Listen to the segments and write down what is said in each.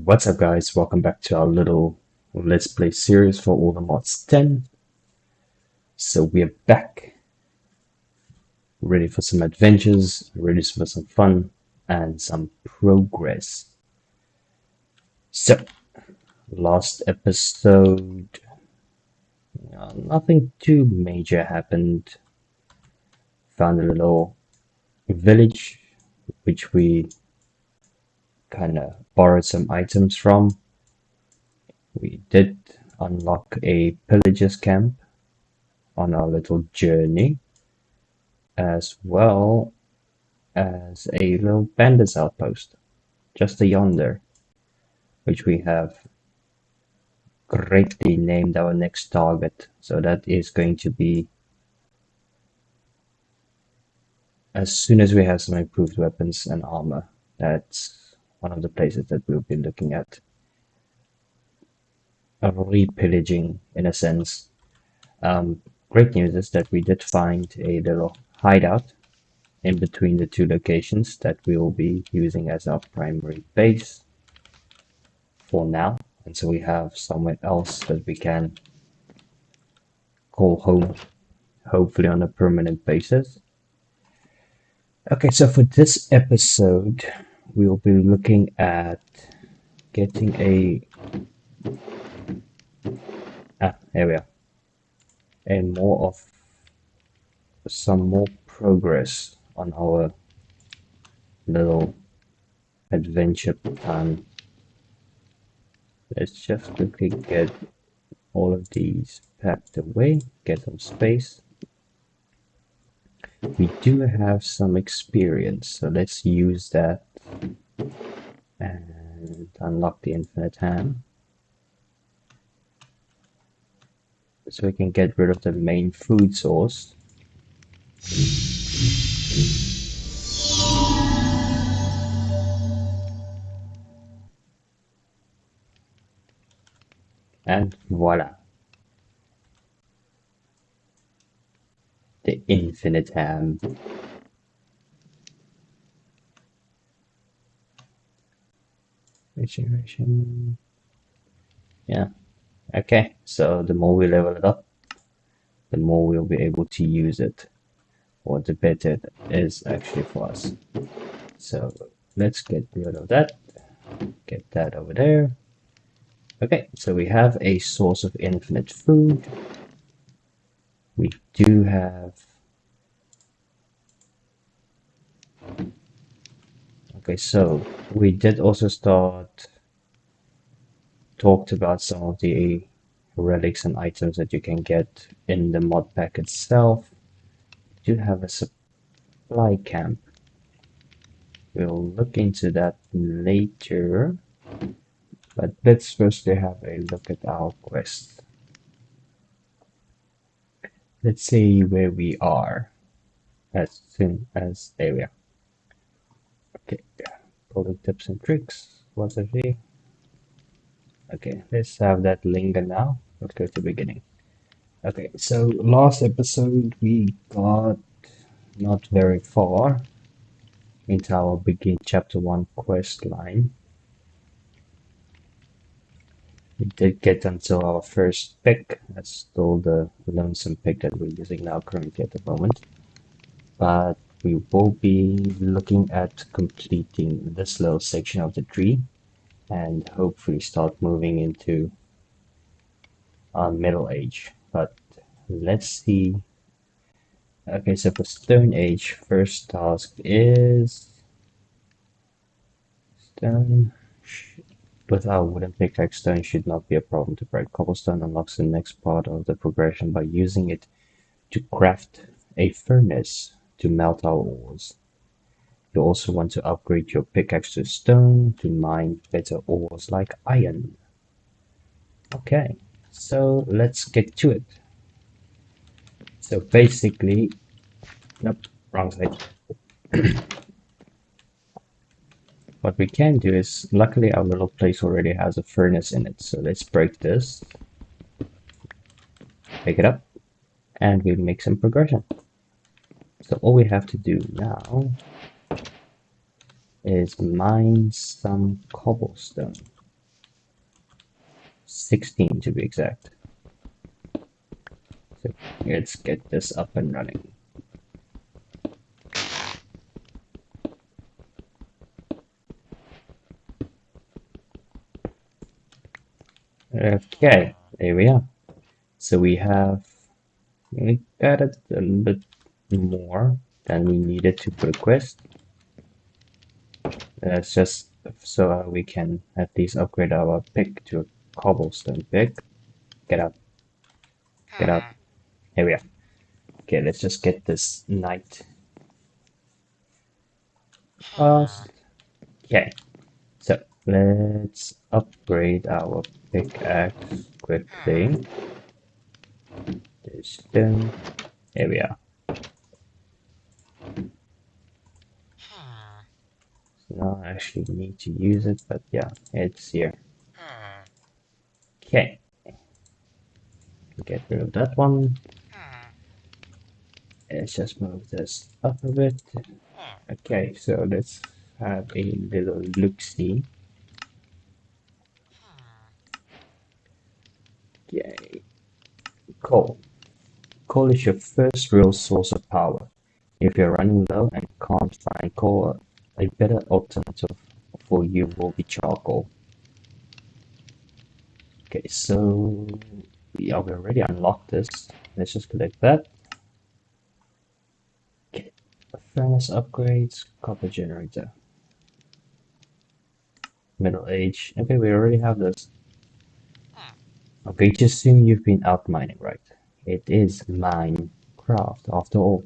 What's up guys, welcome back to our little Let's Play series for all the mods 10. So we're back, ready for some adventures, ready for some fun and some progress. So, last episode, nothing too major happened. Found a little village which we kind of borrowed some items from. We did unlock a pillager's camp on our little journey, as well as a little bandits outpost just yonder, which we have greatly named our next target. So that is going to be, as soon as we have some improved weapons and armor, that's one of the places that we'll be looking at. Repillaging, in a sense. Great news is that we did find a little hideout in between the two locations that we will be using as our primary base for now. And so we have somewhere else that we can call home, hopefully on a permanent basis. Okay, so for this episode, we will be looking at getting here we are. And some more progress on our little adventure plan. Let's just quickly get all of these packed away, get some space. We do have some experience, so let's use that and unlock the infinite ham. So we can get rid of the main food source. And voila. The infinite ham. Regeneration. Yeah. Okay, so the more we level it up, the more we'll be able to use it, or the better it is actually for us. So let's get rid of that, get that over there. Okay, so we have a source of infinite food. We do have... Okay, so we did also talked about some of the relics and items that you can get in the mod pack itself. We do have a supply camp. We'll look into that later, but let's firstly have a look at our quest. Let's see where we are as soon as there we are. Okay, pulling tips and tricks. What's it here? Okay, let's have that linger now. Let's go to the beginning. Okay, so last episode we got not very far into our begin chapter 1 quest line. We did get until our first pick. That's still the lonesome pick that we're using now currently at the moment. But we will be looking at completing this little section of the tree and hopefully start moving into our middle age. But let's see. Okay, so for Stone Age, first task is stone. With our wooden pickaxe, stone should not be a problem to break. Cobblestone unlocks the next part of the progression by using it to craft a furnace to melt our ores. You also want to upgrade your pickaxe to stone to mine better ores like iron. Okay, so let's get to it. So basically, nope, wrong side. What we can do is, luckily our little place already has a furnace in it, so let's break this, pick it up, and we'll make some progression. So all we have to do now is mine some cobblestone. 16 to be exact. So let's get this up and running. Okay, there we are. So we added a little bit more than we needed to put a quest. That's just so we can at least upgrade our pick to a cobblestone pick. Get up, get up. Here we are. Okay, let's just get this night fast. Okay, so let's upgrade our pickaxe quickly. There's stone. Here we are. So now I actually need to use it, but yeah, it's here. Okay, get rid of that one. Let's just move this up a bit. Okay, so let's have a little look-see. Okay, coal. Coal is your first real source of power. If you're running low and can't find coal, a better alternative for you will be charcoal. Okay, so yeah, we already unlocked this. Let's just collect that. Okay, furnace upgrades, copper generator, middle age. Okay, we already have this. Okay, just assume you've been out mining, right? It is Minecraft after all.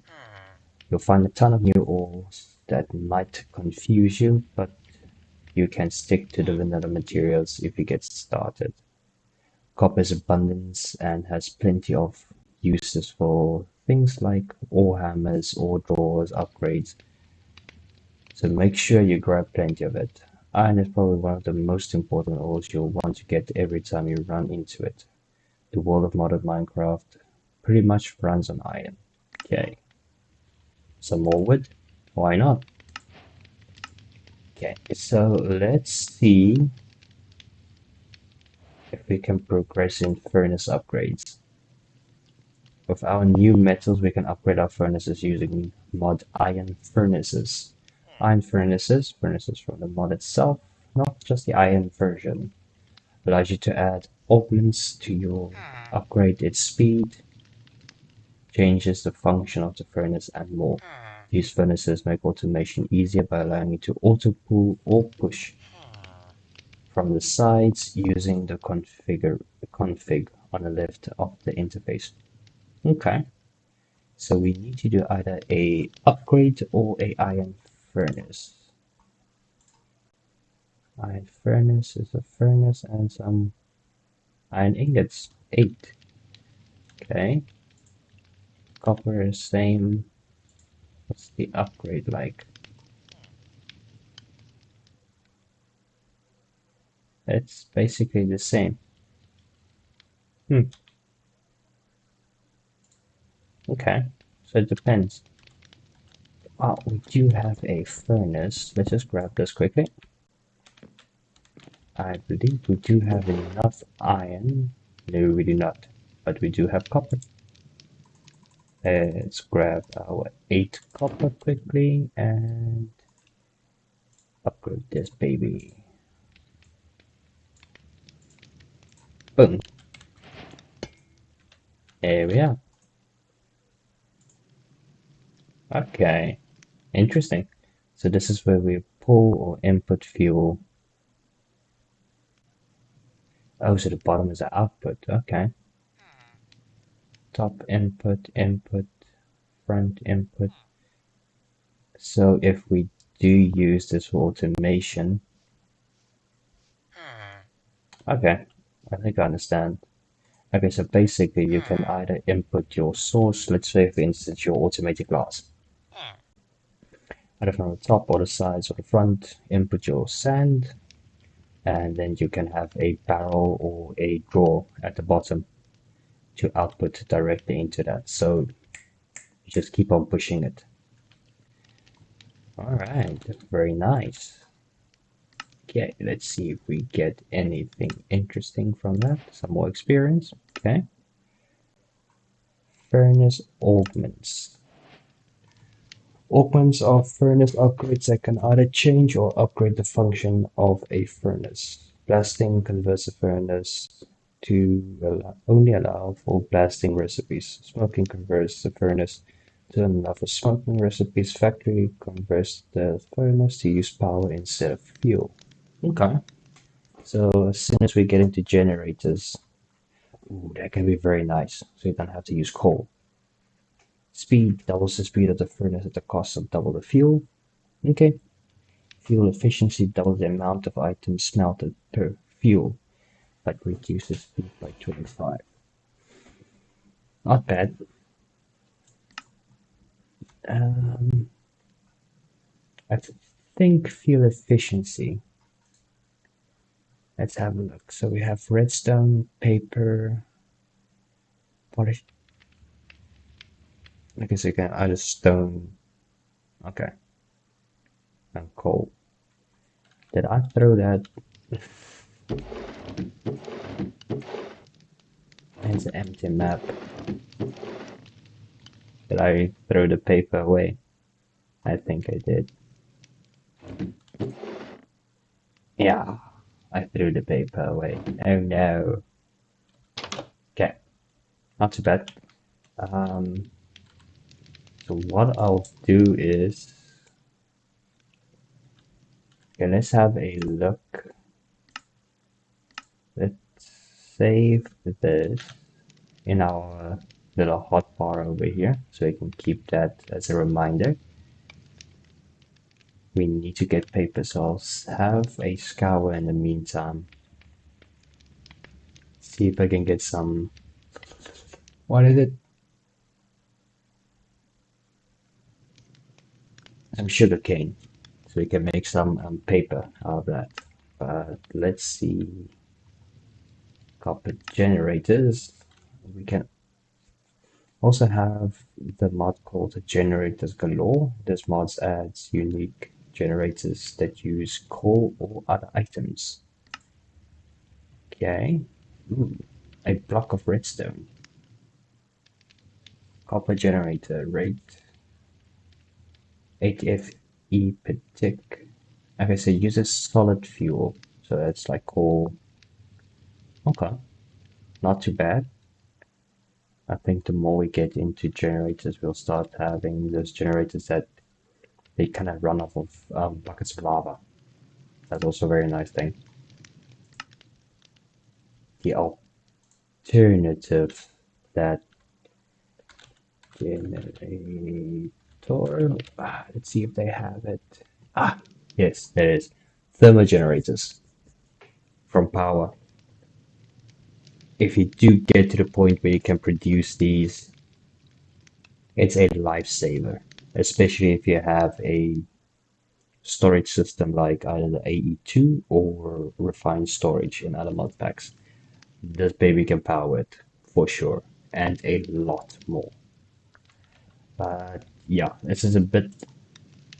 You'll find a ton of new ores that might confuse you, but you can stick to the vanilla materials if you get started. Copper is abundant and has plenty of uses for things like ore hammers, ore drawers, upgrades, so make sure you grab plenty of it. Iron is probably one of the most important ores you'll want to get every time you run into it. The world of modern Minecraft pretty much runs on iron. Okay, some more wood? Why not? Okay, so let's see if we can progress in furnace upgrades. With our new metals, we can upgrade our furnaces using mod iron furnaces. Iron furnaces, furnaces from the mod itself, not just the iron version, allows you to add augments to your upgrade its speed, changes the function of the furnace, and more. These furnaces make automation easier by allowing you to auto pull or push from the sides using the config on the left of the interface. Okay, so we need to do either a upgrade or a iron furnace. Iron furnace is a furnace and some iron ingots. 8. Okay. Copper is same. What's the upgrade like? It's basically the same. Okay, so it depends. Oh, we do have a furnace. Let's just grab this quickly. I believe we do have enough iron. No, we do not, but we do have copper. Let's grab our 8 copper quickly and upgrade this baby. Boom. There we are. Okay, interesting. So this is where we pull or input fuel. Oh, so the bottom is the output. Okay. Top input, input, front input. So if we do use this for automation, okay, I think I understand. Okay, so basically you can either input your source, let's say for instance your automated glass, either from the top or the sides or the front, input your sand, and then you can have a barrel or a drawer at the bottom to output directly into that. So you just keep on pushing it. Alright, very nice. Okay, let's see if we get anything interesting from that. Some more experience. Okay. Furnace augments. Augments are furnace upgrades that can either change or upgrade the function of a furnace. Blasting converts a furnace to only allow for blasting recipes. Smoking converts the furnace to allow for smoking recipes. Factory converts the furnace to use power instead of fuel. Okay. So as soon as we get into generators, ooh, that can be very nice. So you don't have to use coal. Speed doubles the speed of the furnace at the cost of double the fuel. Okay. Fuel efficiency doubles the amount of items smelted per fuel, but reduces speed by 25. Not bad. Um, I think fuel efficiency. Let's have a look. So we have redstone, paper, polish. I guess you can add a stone. Okay, and coal. Did I throw that? It's an empty map. Did I throw the paper away? I think I did. Yeah, I threw the paper away. Oh no. Okay, not too bad. Um, so what I'll do is, okay, let's have a look. Let's save this in our little hotbar over here, so we can keep that as a reminder. We need to get paper, so I'll have a scour in the meantime. See if I can get some. What is it? Some sugar cane, so we can make some paper out of that. But let's see. Copper generators. We can also have the mod called generators galore. This mod adds unique generators that use coal or other items. Okay. Ooh, a block of redstone. Copper generator rate. ATFE per tick. Okay, so it uses solid fuel. So that's like coal. Okay, not too bad. I think the more we get into generators, we'll start having those generators that they kind of run off of buckets of lava. That's also a very nice thing. The alternative that generator. Let's see if they have it. Ah, yes, there is. Thermal generators from power. If you do get to the point where you can produce these, it's a lifesaver, especially if you have a storage system like either the AE2 or refined storage in other mod packs. This baby can power it for sure, and a lot more. But yeah, this is a bit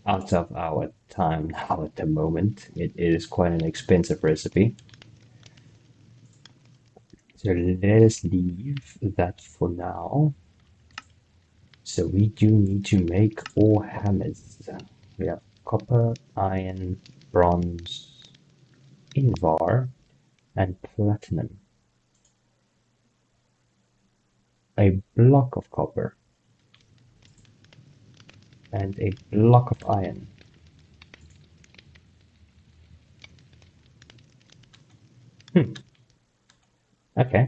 out of our time now at the moment. It is quite an expensive recipe. So let us leave that for now. So we do need to make ore hammers. We have copper, iron, bronze, invar, and platinum. A block of copper and a block of iron. Okay,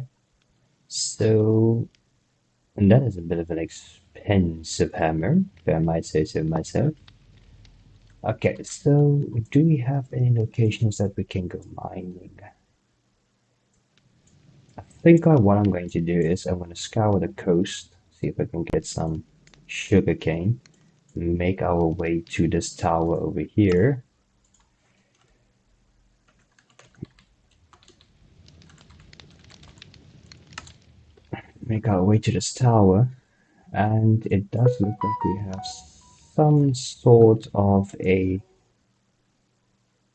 so and that is a bit of an expensive hammer, if I might say so myself. Okay, so do we have any locations that we can go mining? I think what I'm going to do is I'm going to scour the coast, see if I can get some sugarcane, make our way to this tower over here. Make our way to this tower, and it does look like we have some sort of a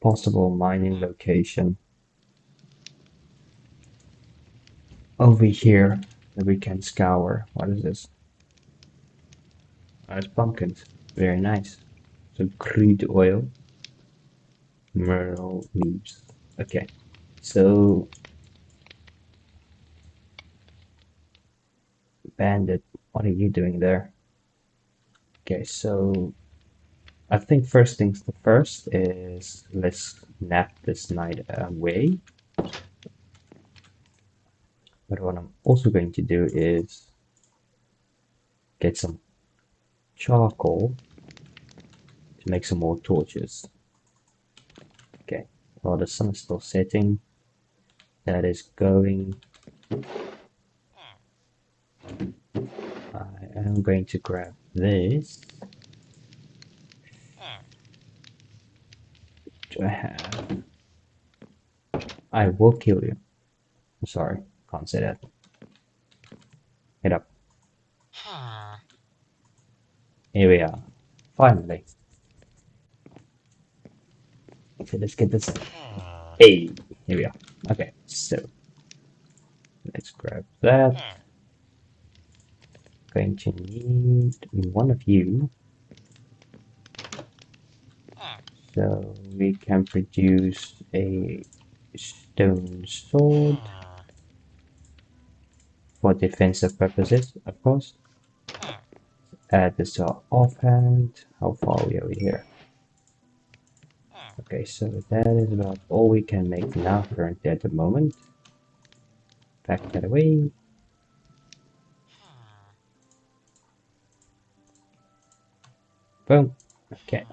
possible mining location over here that we can scour. What is this? Oh, it's pumpkins. Very nice. So crude oil, myrtle leaves. Okay, so bandit, what are you doing there? Okay, so I think first things the first is let's nap this night away. But what I'm also going to do is get some charcoal to make some more torches. Okay, while the sun is still setting, that is going. I am going to grab this. Do I have? I will kill you. I'm sorry, can't say that. Get up. Here we are. Finally. Okay, let's get this. Hey, here we are. Okay, so let's grab that. Going to need one of you so we can produce a stone sword for defensive purposes, of course. Add this to our offhand. How far are we over here? Okay, so that is about all we can make now currently at the moment. Pack that away. Boom. Okay.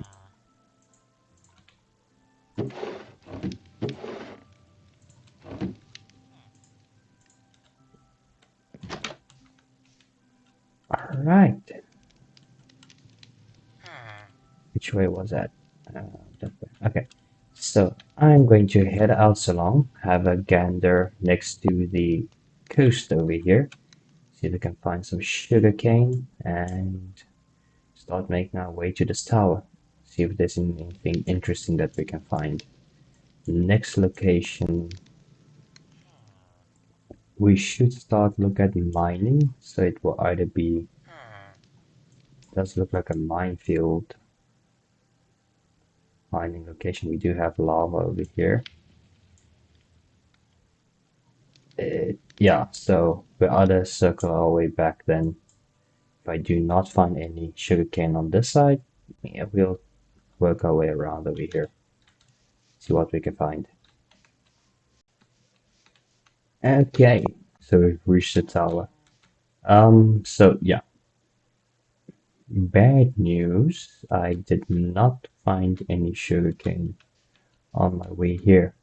Alright. Which way was that? That way. Okay. So I'm going to head out along, have a gander next to the coast over here. See if we can find some sugarcane and start making our way to this tower. See if there's anything interesting that we can find. Next location, we should start look at mining. So it will either be, does look like a minefield mining location. We do have lava over here. Yeah, so we either circle our way back then. If I do not find any sugarcane on this side, yeah, we'll work our way around over here. See what we can find. Okay, so we've reached the tower. So yeah, bad news. I did not find any sugarcane on my way here.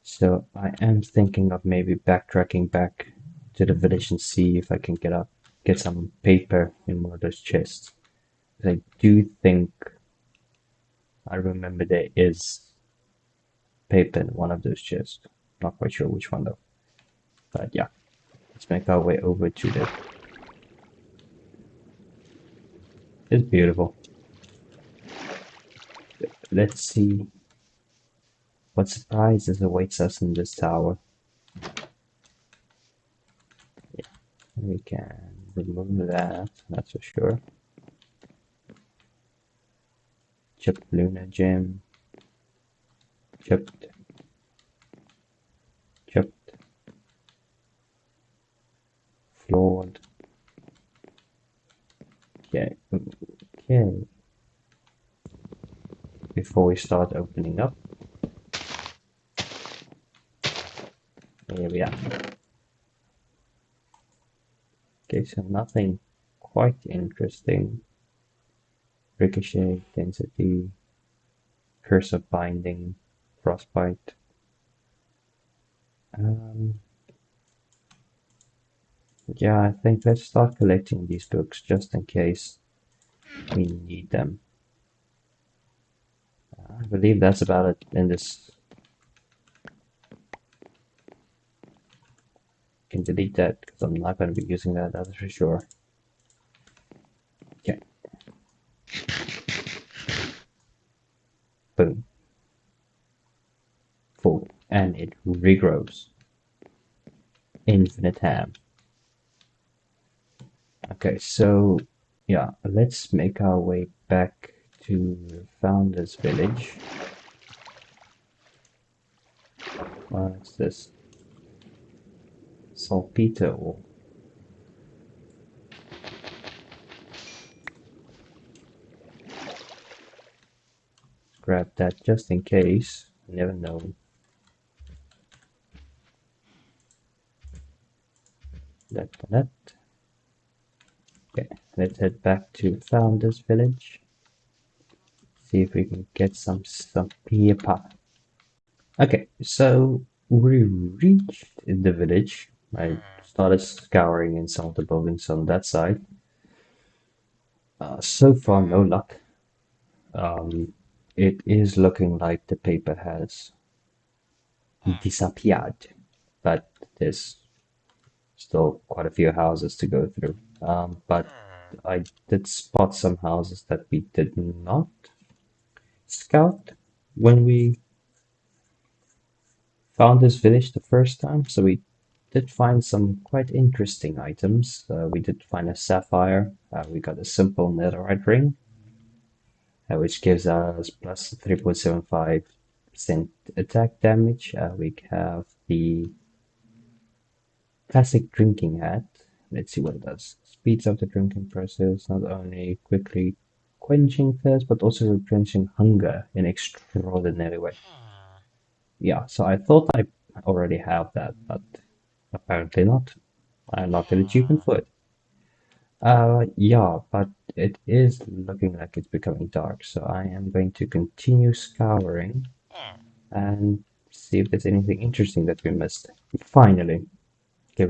So I am thinking of maybe backtracking back to the village and see if I can get some paper in one of those chests. I do think I remember there is paper in one of those chests. Not quite sure which one though. But yeah, let's make our way over to the. It's beautiful. Let's see what surprises awaits us in this tower. Yeah, we can remove that, that's for sure. Chipped lunar gem. Chipped. Chipped. Flawed. Okay. Okay. Before we start opening up. Here we are. Okay, so nothing quite interesting. Ricochet, density, curse of binding, frostbite. Yeah, I think let's start collecting these books just in case we need them. I believe that's about it in this. Can delete that because I'm not going to be using that, that's for sure. Okay. Boom. and it regrows. Infinite ham. Okay, so yeah, let's make our way back to the Founder's Village. What's this? Salpito. Grab that just in case. You never know. That. Okay, let's head back to Founder's Village. See if we can get some paper. Okay, so we reached the village. I started scouring in some of the buildings on that side. So far, no luck. Um, it is looking like the paper has disappeared, but there's still quite a few houses to go through. But I did spot some houses that we did not scout when we found this village the first time. So we did find some quite interesting items. We did find a sapphire. We got a simple netherite ring, which gives us plus 3.75% attack damage. We have the classic drinking hat. Let's see what it does. Speeds up the drinking process, not only quickly quenching thirst, but also replenishing hunger in extraordinary way. Yeah, so I thought I already have that, but apparently not. I unlocked an achievement for it. Yeah, but it is looking like it's becoming dark, so I am going to continue scouring and see if there's anything interesting that we missed. Finally, okay,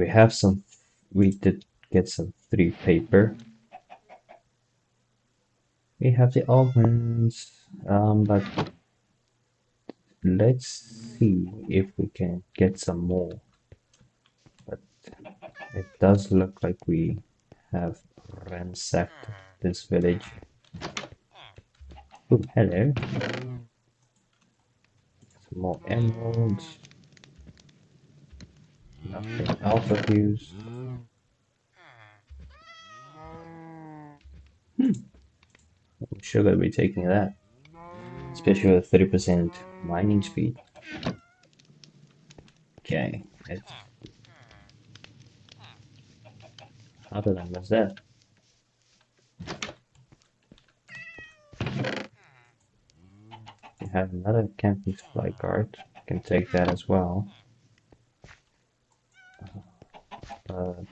we did get some 3 paper. We have the almonds, but let's see if we can get some more. But it does look like we have ransacked this village. Oh, hello. Some more emeralds. Nothing else of use. I'm sure that we're taking that. Especially with 30% mining speed. Okay, it's other than that. We have another camping supply cart. Can take that as well. But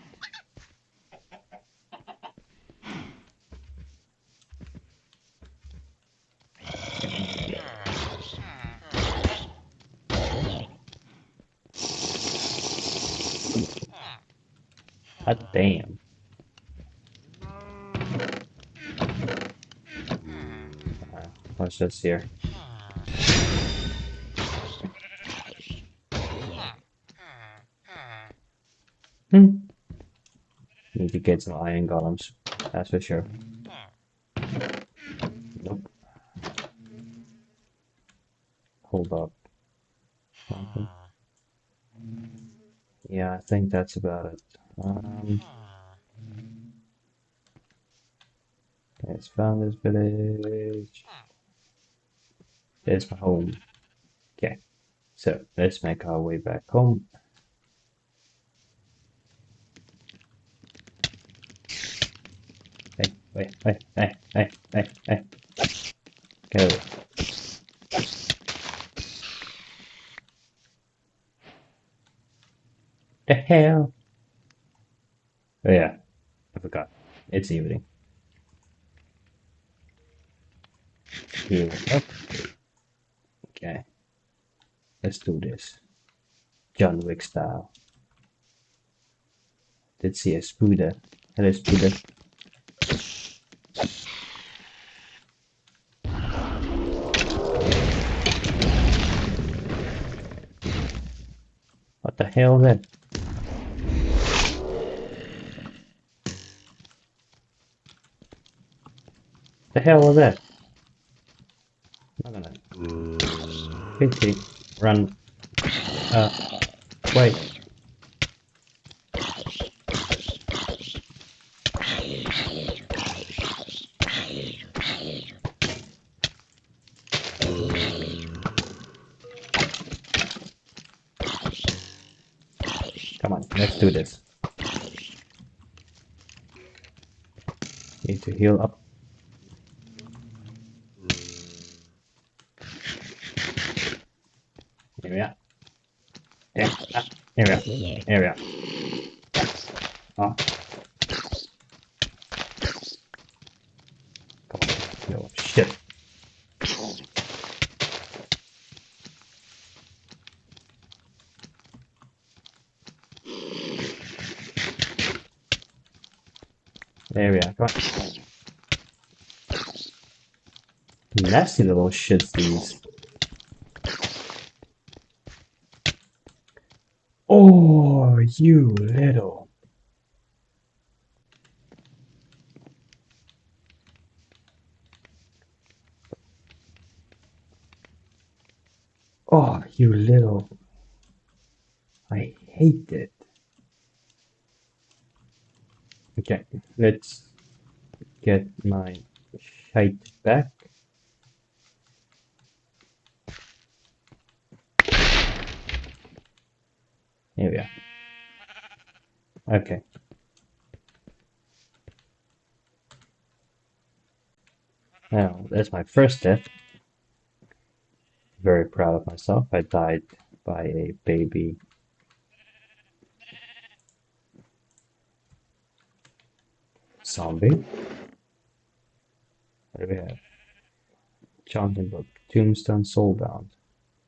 god damn. What's this here? Hmm. Need to get some iron golems. That's for sure. Nope. Hold up. Something. Yeah, I think that's about it. Let's found this village. There's my home. Okay, so let's make our way back home. Hey, wait, hey. Go. The hell? Oh yeah, I forgot. It's evening. Heal up. Okay, let's do this. John Wick style. Did see a spooder. Hello, spooder. What the hell then? The hell was that? I'm not gonna. Quickly, run. Uh, wait. Come on, let's do this. Need to heal up. Here we are. There, here we are. Here we are. Oh, come on. No, shit. There we are. Come on. Nasty little shits, these. Oh, you little. Oh, you little. I hate it. Okay, let's get my shite back. Here we are. Okay. Now, that's my first death. Very proud of myself. I died by a baby zombie. What do we have? Chanting book. Tombstone Soulbound.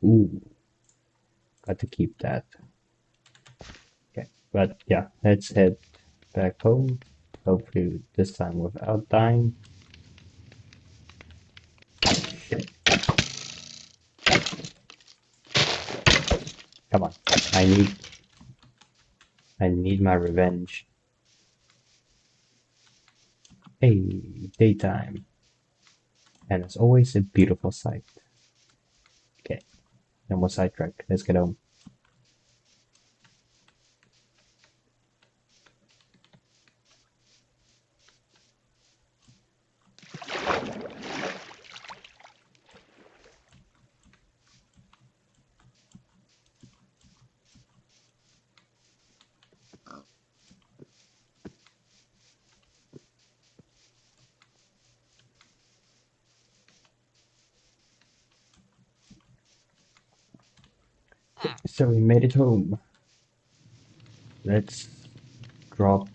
Ooh, got to keep that. Okay, but yeah, let's head back home. Hopefully this time without dying. Come on, I need I need my revenge. Hey, daytime. And as always, a beautiful sight. Okay, no more sidetrack. Let's get home. So we made it home. Let's drop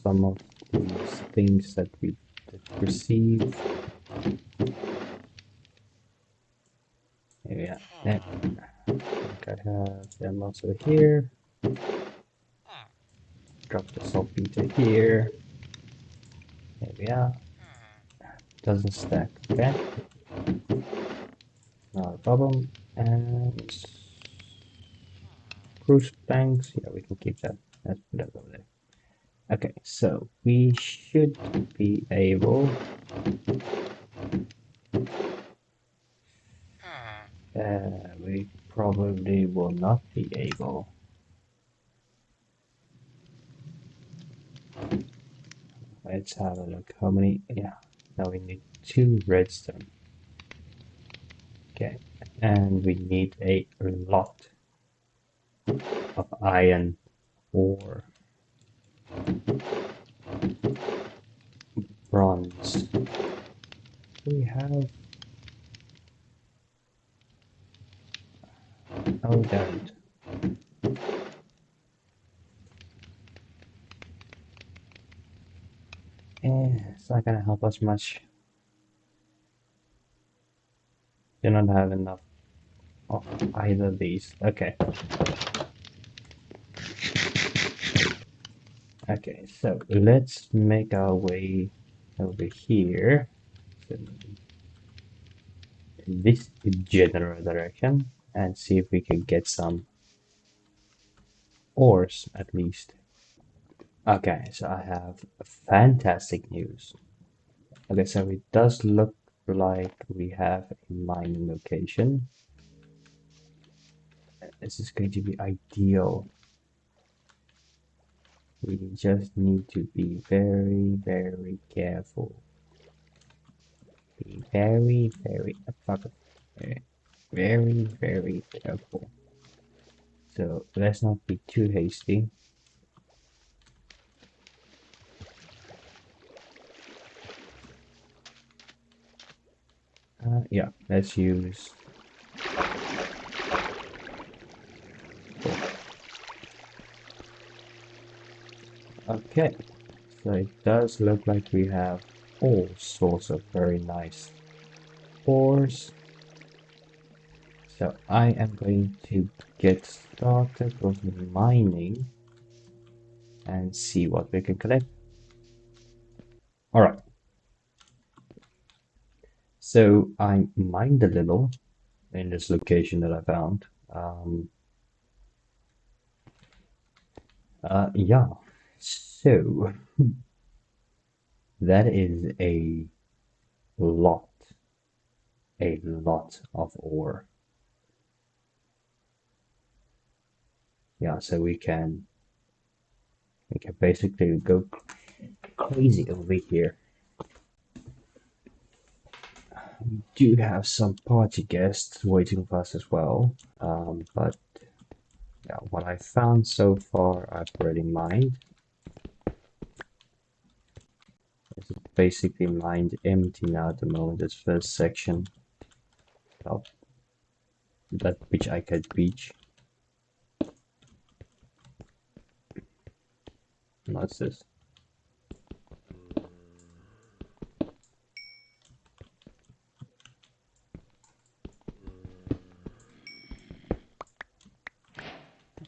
some of these things that we did receive. Yeah, I think I have them also here. Drop the saltpeter here. There we are. Doesn't stack. Okay, not a problem. And cruise planks. Yeah, we can keep that. Let's put that over there. Okay, so we should be able. We probably will not be able. Let's have a look. How many? Yeah, now we need 2 redstone. Okay, and we need a lot of iron ore, bronze. We have. No, we don't. It's not gonna help us much. Do not have enough of either of these. Okay. Okay, so let's make our way over here. So in this general direction and see if we can get some ores at least. Okay, so I have fantastic news. Okay, so it does look like we have a mining location. this is going to be ideal. We just need to be very, very careful. Be very, very, very, very careful. So let's not be too hasty. Yeah, let's use. Okay, so it does look like we have all sorts of very nice ores. So I am going to get started with mining and see what we can collect. Alright, so I mined a little in this location that I found. Yeah, so that is lot, a lot of ore. Yeah, so we can basically go crazy over here. We do have some party guests waiting for us as well, but yeah, what I found so far I've already mined. It's basically mined empty now at the moment, this first section of that which I could reach. What's this?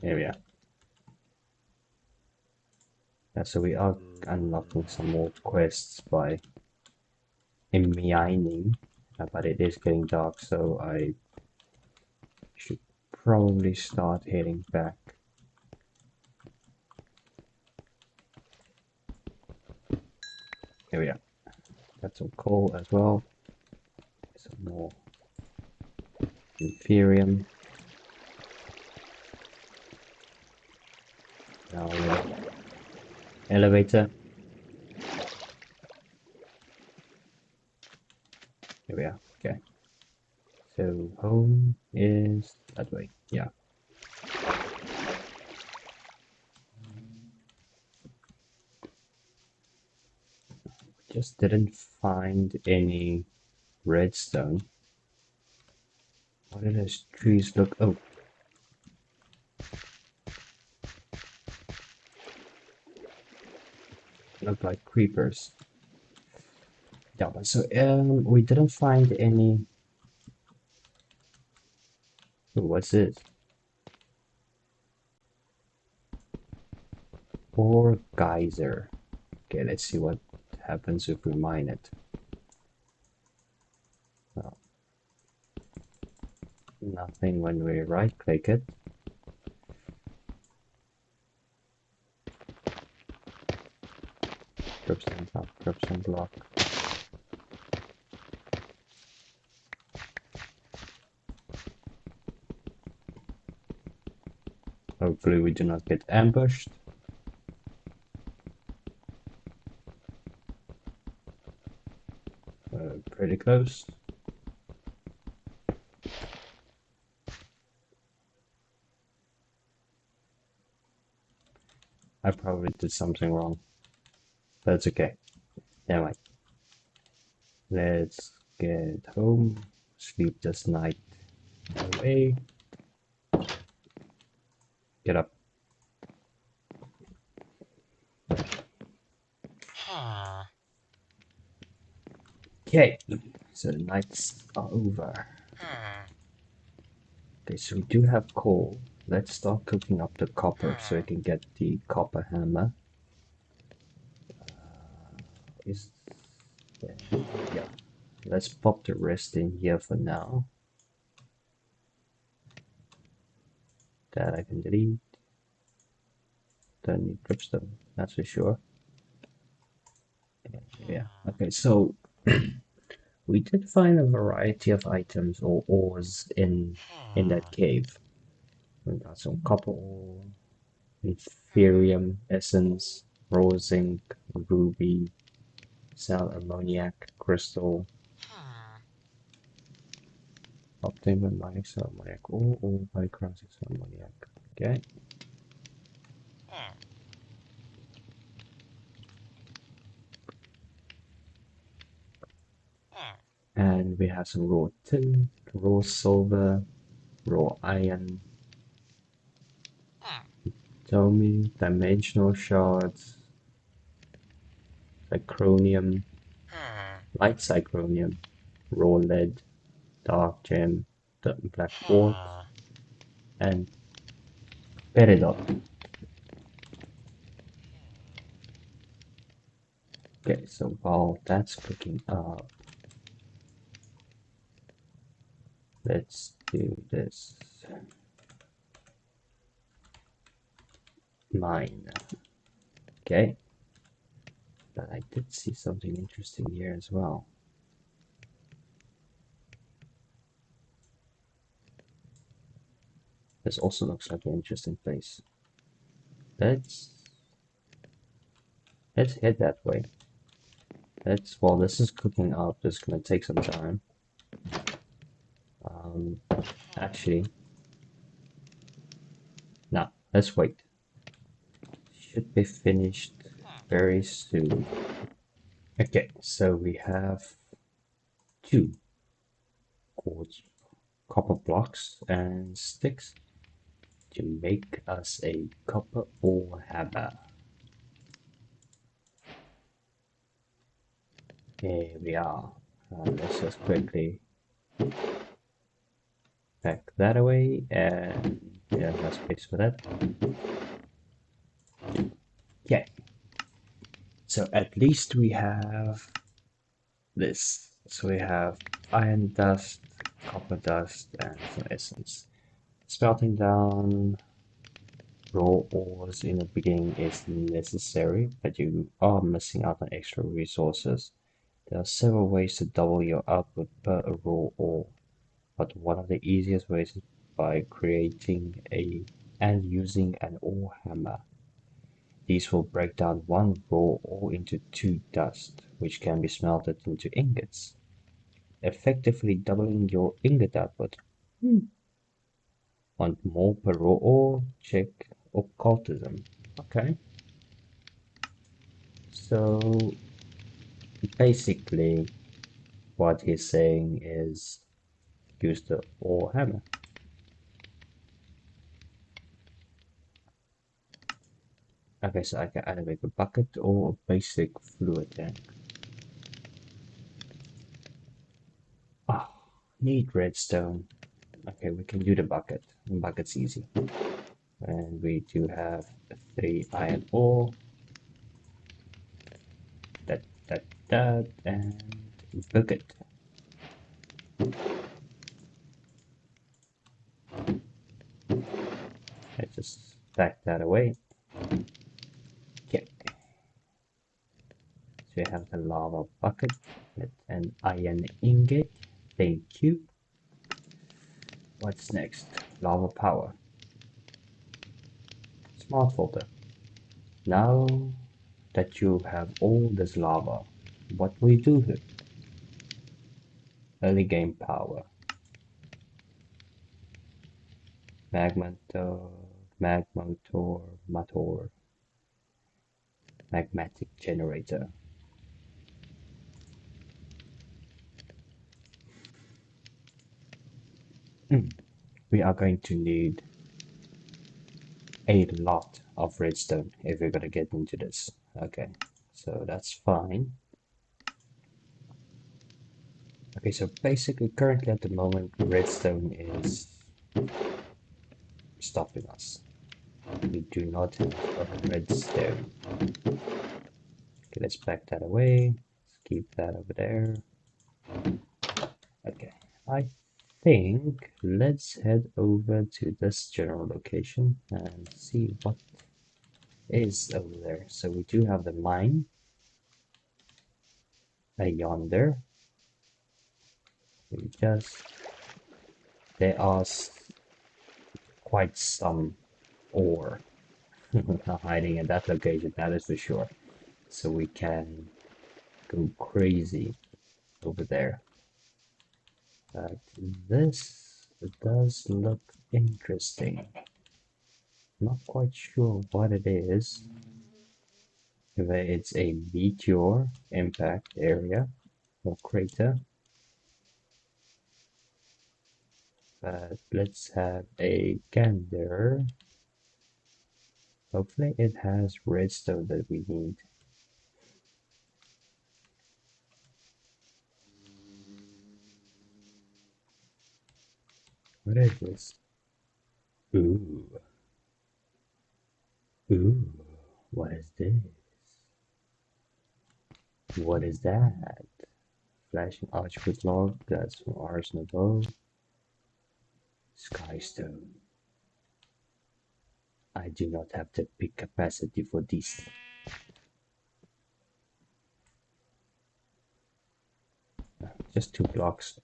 Here we are. Yeah, so we are unlocking some more quests by mining, but it is getting dark, so I should probably start heading back. Here we are. Got some coal as well. Some more Inferium. Now elevator. Here we are. Okay. So home is that way. Yeah. Just didn't find any redstone. What do those trees look? Oh. Look like creepers. Yeah, so we didn't find any. Ooh, what's this? Ore geyser. Okay, let's see what happens if we mine it. Well, nothing when we right click it. Dripstone top, dripstone block. Hopefully we do not get ambushed. Pretty close. I probably did something wrong. That's okay. Anyway, let's get home, sleep this night away. Get up. Okay, so the nights are over. Okay, so we do have coal. Let's start cooking up the copper so we can get the copper hammer. Is there? Yeah. Let's pop the rest in here for now. That I can delete. Don't need dripstone, that's for sure. Yeah. Okay, so we did find a variety of items or ores in that cave. We got some copper ore, Ethereum essence, raw zinc, ruby, cell ammoniac, crystal, optimum mining cell ammoniac, or by crossing cell ammoniac. Okay. And we have some raw tin, raw silver, raw iron, tomi, dimensional shards, cyclonium, light cyclonium, raw lead, dark gem, black quartz, and peridot. Okay, so while that's cooking up, let's do this mine. Okay, but I did see something interesting here as well. This also looks like an interesting place. Let's let's head that way. While this is cooking up, this is gonna take some time. Um, Actually, no, let's wait. Should be finished very soon. Okay, so we have two quartz copper blocks and sticks to make us a copper ore hammer. Here we are. Let's just quickly pack that away, and yeah, no space for that. Okay, so at least we have this. So we have iron dust, copper dust, and some essence. Smelting down raw ores in the beginning is necessary, but you are missing out on extra resources. There are several ways to double your output per raw ore, but one of the easiest ways is by creating and using an ore hammer. These will break down one raw ore into two dust, which can be smelted into ingots, effectively doubling your ingot output. Want more per raw ore? Check occultism. Okay. So basically what he's saying is use the ore hammer. Okay, so I can either make a bucket or a basic fluid tank. Ah, need redstone. Okay, we can do the bucket. Bucket's easy. And we do have 3 iron ore. That, and bucket. Let's just stack that away. Okay. So we have the lava bucket with an iron ingot. Thank you. What's next? Lava power. Smart filter. Now that you have all this lava, what will you do with it? Early game power. Magmotor, motor, magmatic generator. We are going to need a lot of redstone if we're gonna get into this. Okay, so that's fine. Okay, so basically currently at the moment redstone is stopping us. We do not have a redstone. Okay, let's pack that away. Let's keep that over there. Okay, I think let's head over to this general location and see what is over there. So we do have the mine yonder. We just there are quite some ore hiding at that location, that is for sure. So we can go crazy over there. But this does look interesting. Not quite sure what it is. If it's a meteor impact area or crater. But let's have a gander. Hopefully it has redstone that we need. What is this? Ooh. Ooh. What is this? What is that? Flashing archwood log, that's from arsenal bow. Skystone. I do not have the big capacity for this. Just 2 blocks.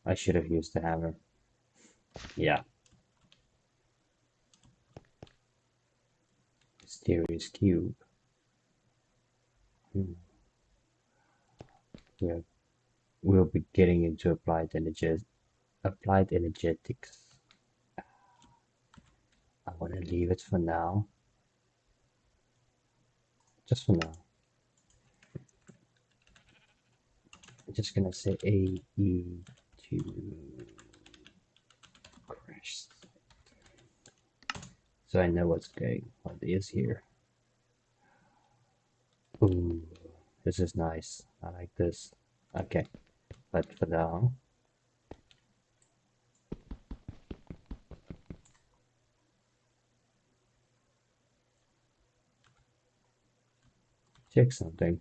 I should have used the hammer. Yeah. Mysterious cube. Hmm. Yeah. We'll be getting into applied energetics. I want to leave it for now. Just for now. I'm just gonna say AE2 crash. So I know what is here. Ooh, this is nice. I like this. Okay, but for now, check something.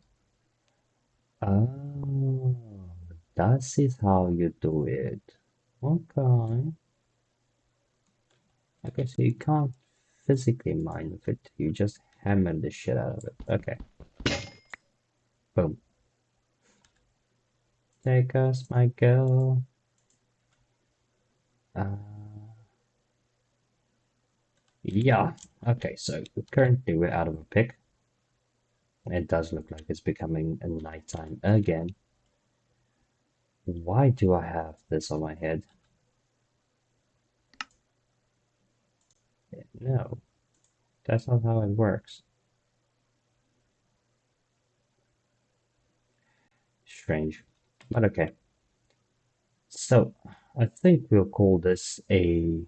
Oh, that is how you do it. Okay. Okay, so you can't physically mine with it. You just hammer the shit out of it. Okay. Boom. Take us, my girl. Uh, yeah. Okay, so currently we're out of a pick. It does look like it's becoming a nighttime again. Why do I have this on my head? No, that's not how it works. Strange, but okay. So, I think we'll call this a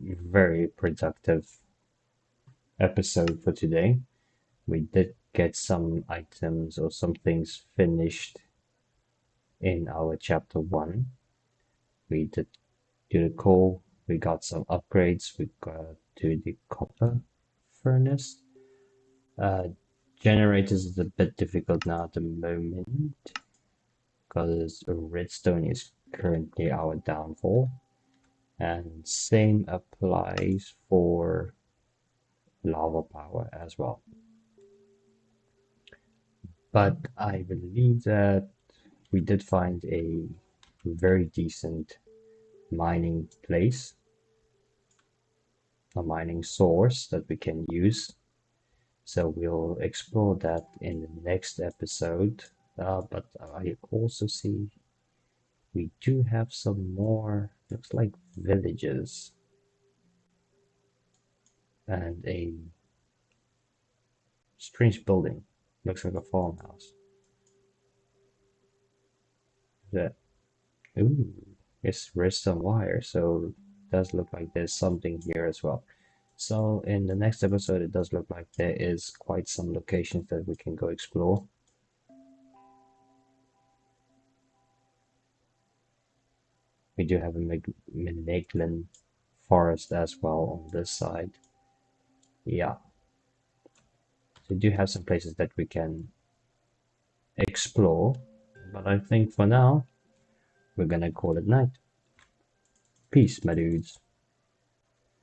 very productive episode for today. We did get some items or some things finished in our chapter 1. We did do the coal, we got some upgrades, we got to the copper furnace. Generators is a bit difficult now at the moment because redstone is currently our downfall, and same applies for lava power as well. But I believe that we did find a very decent mining place, a mining source that we can use. So we'll explore that in the next episode. But I also see we do have some more, looks like villages and a strange building. Looks like a farmhouse. That, ooh, it's redstone wire, so it does look like there's something here as well. So in the next episode, it does look like there is quite some locations that we can go explore. We do have a Meneglan forest as well on this side. Yeah, so we do have some places that we can explore, but I think for now we're gonna call it night. Peace, my dudes.